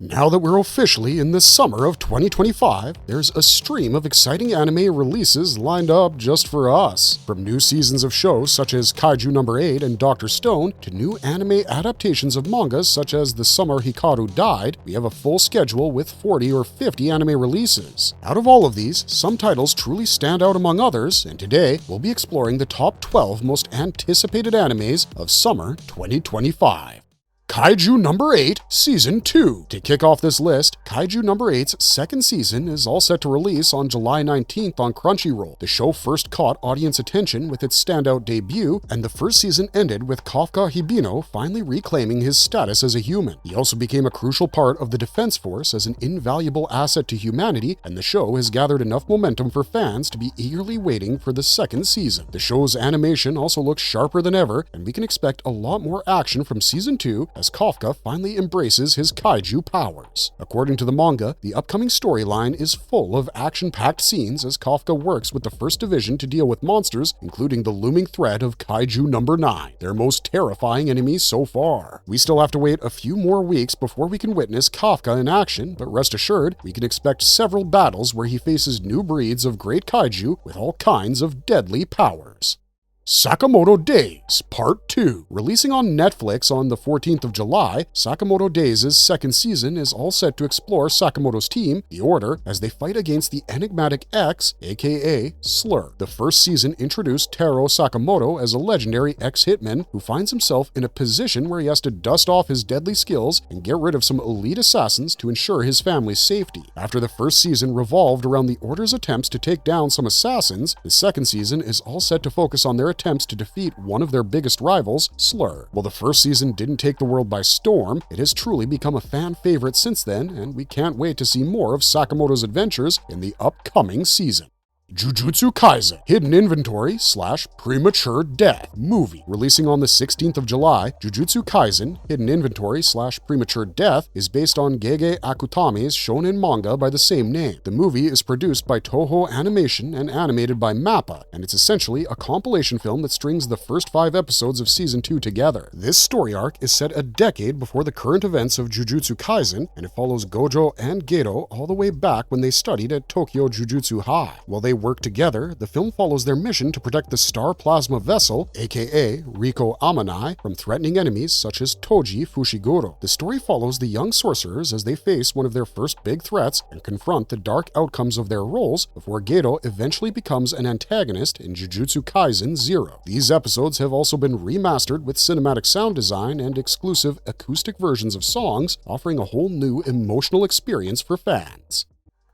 Now that we're officially in the summer of 2025, there's a stream of exciting anime releases lined up just for us. From new seasons of shows such as Kaiju No. 8 and Dr. Stone, to new anime adaptations of mangas such as The Summer Hikaru Died, we have a full schedule with 40 or 50 anime releases. Out of all of these, some titles truly stand out among others, and today we'll be exploring the top 12 most anticipated animes of summer 2025. Kaiju No. 8 Season 2. To kick off this list, Kaiju No. 8's second season is all set to release on July 19th on Crunchyroll. The show first caught audience attention with its standout debut, and the first season ended with Kafka Hibino finally reclaiming his status as a human. He also became a crucial part of the Defense Force as an invaluable asset to humanity, and the show has gathered enough momentum for fans to be eagerly waiting for the second season. The show's animation also looks sharper than ever, and we can expect a lot more action from Season 2 as Kafka finally embraces his kaiju powers. According to the manga, the upcoming storyline is full of action-packed scenes as Kafka works with the First Division to deal with monsters, including the looming threat of Kaiju No. 9, their most terrifying enemy so far. We still have to wait a few more weeks before we can witness Kafka in action, but rest assured, we can expect several battles where he faces new breeds of great kaiju with all kinds of deadly powers. Sakamoto Days Part 2. Releasing on Netflix on the 14th of July, Sakamoto Days' second season is all set to explore Sakamoto's team, the Order, as they fight against the enigmatic X, aka Slur. The first season introduced Taro Sakamoto as a legendary ex-hitman who finds himself in a position where he has to dust off his deadly skills and get rid of some elite assassins to ensure his family's safety. After the first season revolved around the Order's attempts to take down some assassins, the second season is all set to focus on their attempts to defeat one of their biggest rivals, Slur. While the first season didn't take the world by storm, it has truly become a fan favorite since then, and we can't wait to see more of Sakamoto's adventures in the upcoming season. Jiujutsu Kaisen Hidden Inventory / Premature Death Movie. Releasing on the 16th of July, Jiujutsu Kaisen Hidden Inventory / Premature Death is based on Gege Akutami's shonen manga by the same name. The movie is produced by Toho Animation and animated by MAPPA, and it's essentially a compilation film that strings the first 5 episodes of Season 2 together. This story arc is set a decade before the current events of Jujutsu Kaisen, and it follows Gojo and Geto all the way back when they studied at Tokyo Jujutsu High. While they work together, the film follows their mission to protect the Star Plasma Vessel, aka Riko Amanai, from threatening enemies such as Toji Fushiguro. The story follows the young sorcerers as they face one of their first big threats and confront the dark outcomes of their roles before Geto eventually becomes an antagonist in Jujutsu Kaisen 0. These episodes have also been remastered with cinematic sound design and exclusive acoustic versions of songs, offering a whole new emotional experience for fans.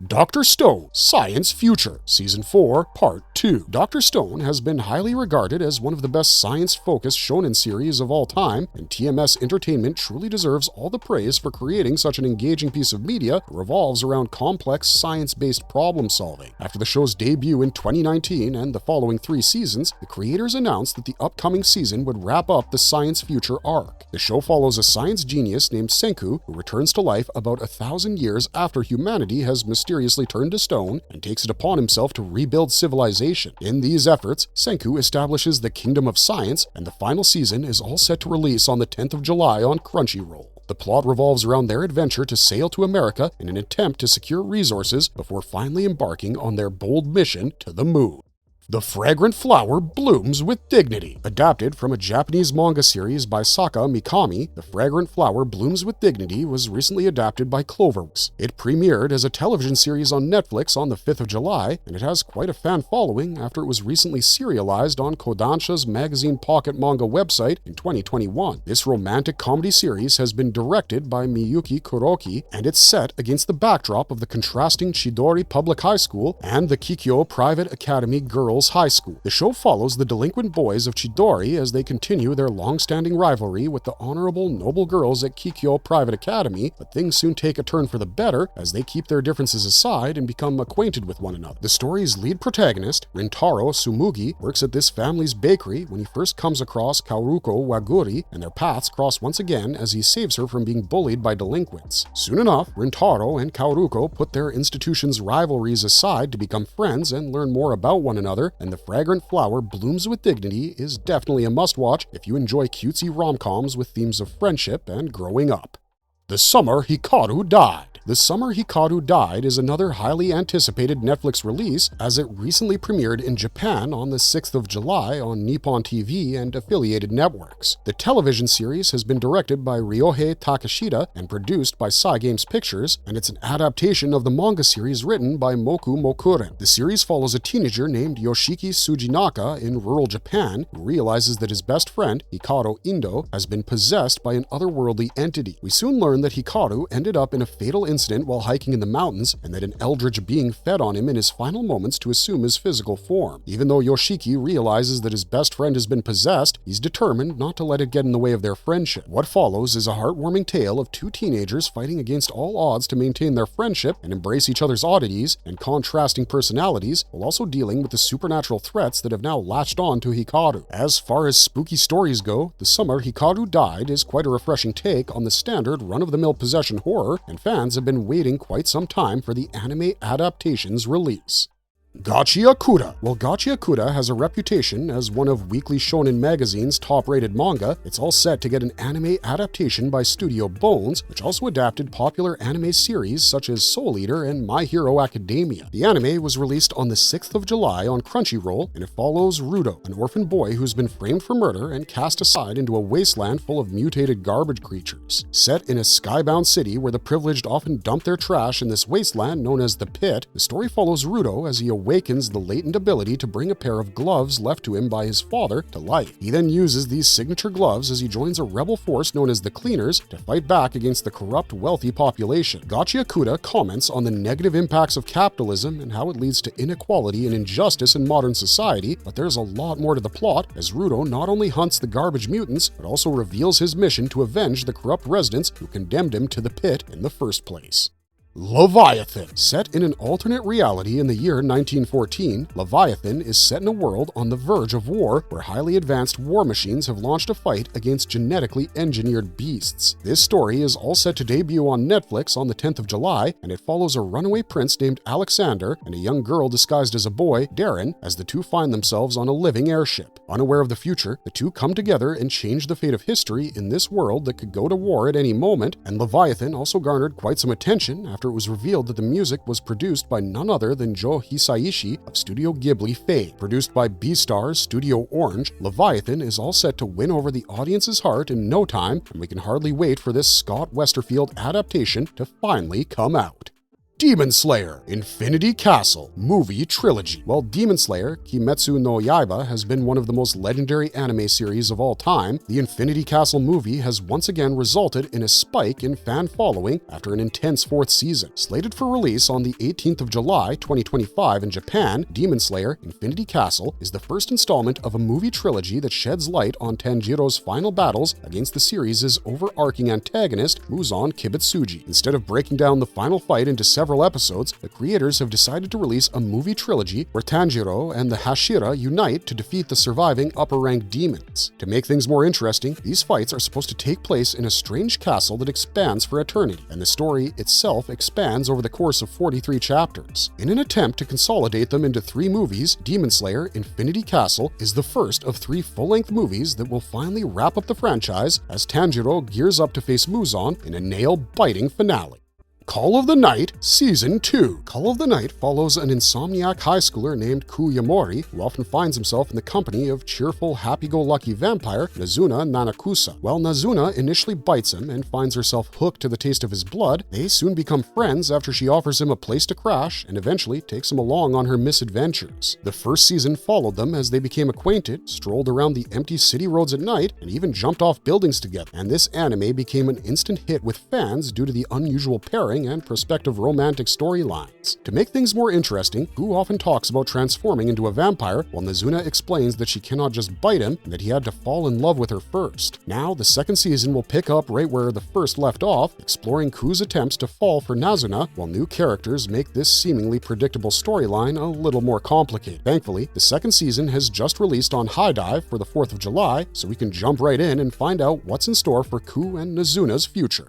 Dr. Stone Science Future Season 4 Part 2. Dr. Stone has been highly regarded as one of the best science-focused shonen series of all time, and TMS Entertainment truly deserves all the praise for creating such an engaging piece of media that revolves around complex science-based problem-solving. After the show's debut in 2019 and the following 3 seasons, the creators announced that the upcoming season would wrap up the Science Future arc. The show follows a science genius named Senku who returns to life about 1,000 years after humanity has mysteriously turned to stone and takes it upon himself to rebuild civilization. In these efforts, Senku establishes the Kingdom of Science, and the final season is all set to release on the 10th of July on Crunchyroll. The plot revolves around their adventure to sail to America in an attempt to secure resources before finally embarking on their bold mission to the moon. The Fragrant Flower Blooms with Dignity. Adapted from a Japanese manga series by Saka Mikami, The Fragrant Flower Blooms with Dignity was recently adapted by Cloverworks. It premiered as a television series on Netflix on the 5th of July, and it has quite a fan following after it was recently serialized on Kodansha's magazine Pocket Manga website in 2021. This romantic comedy series has been directed by Miyuki Kuroki, and it's set against the backdrop of the contrasting Chidori Public High School and the Kikyo Private Academy Girls High School. The show follows the delinquent boys of Chidori as they continue their long-standing rivalry with the honorable noble girls at Kikyo Private Academy, but things soon take a turn for the better as they keep their differences aside and become acquainted with one another. The story's lead protagonist, Rintaro Sumugi, works at this family's bakery when he first comes across Kaoruko Waguri, and their paths cross once again as he saves her from being bullied by delinquents. Soon enough, Rintaro and Kaoruko put their institution's rivalries aside to become friends and learn more about one another, and The Fragrant Flower Blooms with Dignity is definitely a must-watch if you enjoy cutesy rom-coms with themes of friendship and growing up. The Summer Hikaru Died. The Summer Hikaru Died is another highly anticipated Netflix release as it recently premiered in Japan on the 6th of July on Nippon TV and affiliated networks. The television series has been directed by Ryohei Takeshita and produced by Cygames Pictures, and it's an adaptation of the manga series written by Moku Mokuren. The series follows a teenager named Yoshiki Tsujinaka in rural Japan who realizes that his best friend, Hikaru Indo, has been possessed by an otherworldly entity. We soon learn that Hikaru ended up in a fatal incident while hiking in the mountains, and that an eldritch being fed on him in his final moments to assume his physical form. Even though Yoshiki realizes that his best friend has been possessed, he's determined not to let it get in the way of their friendship. What follows is a heartwarming tale of two teenagers fighting against all odds to maintain their friendship and embrace each other's oddities and contrasting personalities, while also dealing with the supernatural threats that have now latched on to Hikaru. As far as spooky stories go, The Summer Hikaru Died is quite a refreshing take on the standard run-of-the-mill possession horror, and fans have been waiting quite some time for the anime adaptation's release. Gachi Akura. While Gachi Akura has a reputation as one of Weekly Shonen Magazine's top-rated manga, it's all set to get an anime adaptation by Studio Bones, which also adapted popular anime series such as Soul Eater and My Hero Academia. The anime was released on the 6th of July on Crunchyroll, and it follows Rudo, an orphan boy who's been framed for murder and cast aside into a wasteland full of mutated garbage creatures. Set in a skybound city where the privileged often dump their trash in this wasteland known as the Pit, the story follows Rudo as he awakens the latent ability to bring a pair of gloves left to him by his father to life. He then uses these signature gloves as he joins a rebel force known as the Cleaners to fight back against the corrupt, wealthy population. Gachi Akura comments on the negative impacts of capitalism and how it leads to inequality and injustice in modern society, but there's a lot more to the plot as Rudo not only hunts the garbage mutants, but also reveals his mission to avenge the corrupt residents who condemned him to the pit in the first place. Leviathan. Set in an alternate reality in the year 1914, Leviathan is set in a world on the verge of war where highly advanced war machines have launched a fight against genetically engineered beasts. This story is all set to debut on Netflix on the 10th of July, and it follows a runaway prince named Alexander and a young girl disguised as a boy, Darren, as the two find themselves on a living airship. Unaware of the future, the two come together and change the fate of history in this world that could go to war at any moment, and Leviathan also garnered quite some attention after it was revealed that the music was produced by none other than Joe Hisaishi of Studio Ghibli fame. Produced by Beastars Studio Orange, Leviathan is all set to win over the audience's heart in no time, and we can hardly wait for this Scott Westerfield adaptation to finally come out. Demon Slayer Infinity Castle Movie Trilogy. While Demon Slayer Kimetsu no Yaiba has been one of the most legendary anime series of all time, the Infinity Castle movie has once again resulted in a spike in fan following after an intense fourth season. Slated for release on the 18th of July 2025 in Japan, Demon Slayer Infinity Castle is the first installment of a movie trilogy that sheds light on Tanjiro's final battles against the series' overarching antagonist, Muzan Kibutsuji. Instead of breaking down the final fight into several episodes, the creators have decided to release a movie trilogy where Tanjiro and the Hashira unite to defeat the surviving upper-ranked demons. To make things more interesting, these fights are supposed to take place in a strange castle that expands for eternity, and the story itself expands over the course of 43 chapters. In an attempt to consolidate them into 3 movies, Demon Slayer Infinity Castle is the first of 3 full-length movies that will finally wrap up the franchise as Tanjiro gears up to face Muzan in a nail-biting finale. Call of the Night Season 2. Call of the Night follows an insomniac high schooler named Kuyamori who often finds himself in the company of cheerful, happy-go-lucky vampire Nazuna Nanakusa. While Nazuna initially bites him and finds herself hooked to the taste of his blood, they soon become friends after she offers him a place to crash and eventually takes him along on her misadventures. The first season followed them as they became acquainted, strolled around the empty city roads at night, and even jumped off buildings together. And this anime became an instant hit with fans due to the unusual pairing and prospective romantic storylines. To make things more interesting, Gu often talks about transforming into a vampire, while Nazuna explains that she cannot just bite him and that he had to fall in love with her first. Now, the second season will pick up right where the first left off, exploring Ku's attempts to fall for Nazuna, while new characters make this seemingly predictable storyline a little more complicated. Thankfully, the second season has just released on High Dive for the 4th of July, so we can jump right in and find out what's in store for Ku and Nazuna's future.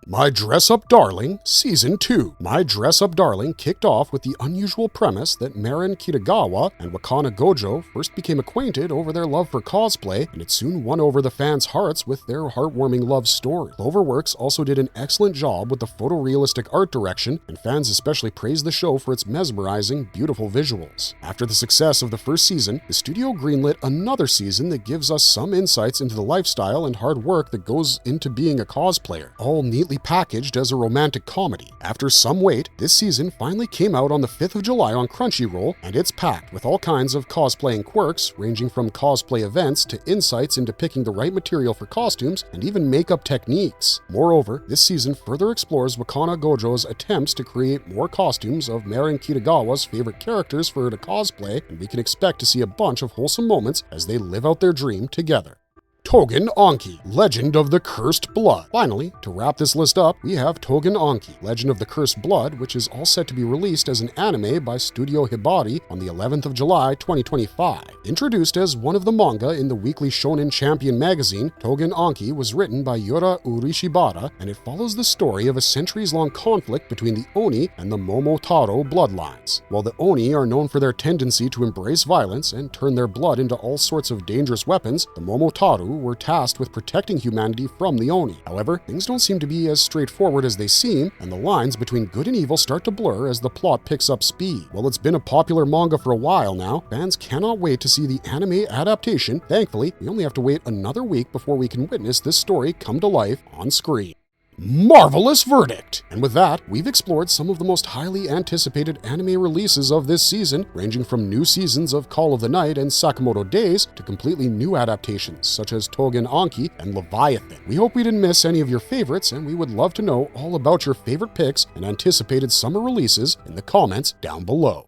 My Dress Up Darling Season 2. My Dress Up Darling kicked off with the unusual premise that Marin Kitagawa and Wakana Gojo first became acquainted over their love for cosplay, and it soon won over the fans' hearts with their heartwarming love story. Cloverworks also did an excellent job with the photorealistic art direction, and fans especially praised the show for its mesmerizing, beautiful visuals. After the success of the first season, the studio greenlit another season that gives us some insights into the lifestyle and hard work that goes into being a cosplayer, all neatly packaged as a romantic comedy. After some wait, this season finally came out on the 5th of July on Crunchyroll, and it's packed with all kinds of cosplaying quirks, ranging from cosplay events to insights into picking the right material for costumes and even makeup techniques. Moreover, this season further explores Wakana Gojo's attempts to create more costumes of Marin Kitagawa's favorite characters for her to cosplay, and we can expect to see a bunch of wholesome moments as they live out their dream together. Togan Anki, Legend of the Cursed Blood. Finally, to wrap this list up, we have Togan Anki, Legend of the Cursed Blood, which is all set to be released as an anime by Studio Hibari on the 11th of July, 2025. Introduced as one of the manga in the weekly Shonen Champion magazine, Togan Anki was written by Yura Urishibara, and it follows the story of a centuries-long conflict between the Oni and the Momotaro bloodlines. While the Oni are known for their tendency to embrace violence and turn their blood into all sorts of dangerous weapons, the Momotaro were tasked with protecting humanity from the Oni. However, things don't seem to be as straightforward as they seem, and the lines between good and evil start to blur as the plot picks up speed. While it's been a popular manga for a while now, fans cannot wait to see the anime adaptation. Thankfully, we only have to wait another week before we can witness this story come to life on screen. Marvelous verdict! And with that, we've explored some of the most highly anticipated anime releases of this season, ranging from new seasons of Call of the Night and Sakamoto Days to completely new adaptations such as Togan Anki and Leviathan. We hope we didn't miss any of your favorites, and we would love to know all about your favorite picks and anticipated summer releases in the comments down below.